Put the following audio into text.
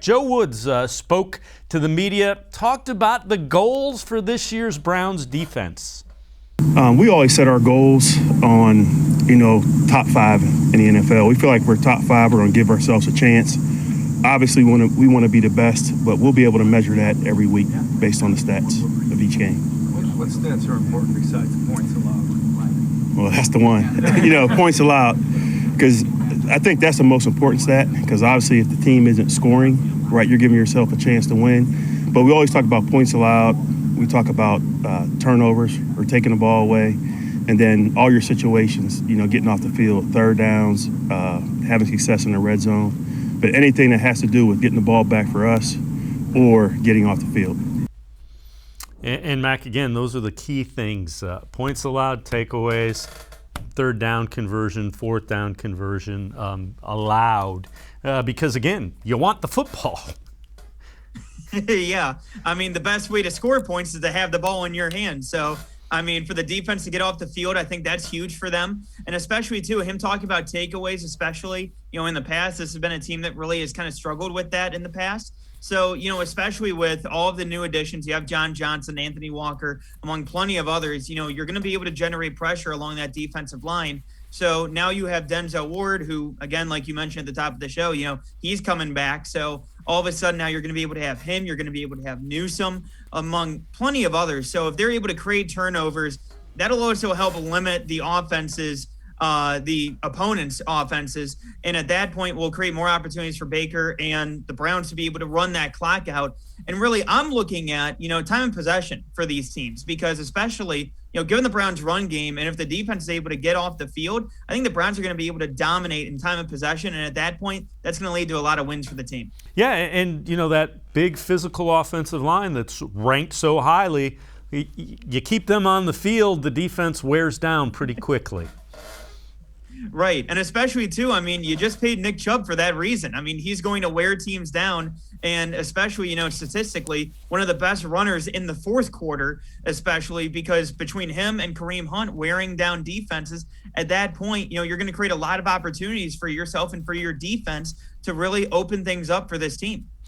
Joe Woods spoke to the media, talked about the goals for this year's Browns defense. We always set our goals on, top 5 in the NFL. We feel like we're top 5. We're going to give ourselves a chance. Obviously, we want to be the best, but we'll be able to measure that every week based on the stats of each game. What stats are important besides the points allowed? Well, that's the one. Points allowed, because I think that's the most important stat, because obviously if the team isn't scoring, right, you're giving yourself a chance to win. But we always talk about points allowed. We talk about turnovers or taking the ball away, and then all your situations, getting off the field, third downs, having success in the red zone. But anything that has to do with getting the ball back for us or getting off the field. And Mac, again, those are the key things. Points allowed, takeaways, third down conversion, fourth down conversion allowed. Because, again, you want the football. Yeah. The best way to score points is to have the ball in your hand. So, for the defense to get off the field, I think that's huge for them. And especially, too, him talking about takeaways, especially, in the past, this has been a team that really has kind of struggled with that in the past. So, especially with all of the new additions, you have John Johnson, Anthony Walker, among plenty of others, you're going to be able to generate pressure along that defensive line. So now you have Denzel Ward, who, again, like you mentioned at the top of the show, he's coming back. So all of a sudden now you're going to be able to have him. You're going to be able to have Newsome, among plenty of others. So if they're able to create turnovers, that'll also help limit the offenses, the opponent's offenses. And at that point, we'll create more opportunities for Baker and the Browns to be able to run that clock out. And really, I'm looking at, time and possession for these teams, because especially, given the Browns' run game, and if the defense is able to get off the field, I think the Browns are going to be able to dominate in time of possession. And at that point, that's going to lead to a lot of wins for the team. Yeah, and, that big physical offensive line that's ranked so highly, you keep them on the field, the defense wears down pretty quickly. Right. And especially, too, you just paid Nick Chubb for that reason. He's going to wear teams down. And especially, statistically, one of the best runners in the fourth quarter, especially because between him and Kareem Hunt wearing down defenses, at that point, you're going to create a lot of opportunities for yourself and for your defense to really open things up for this team.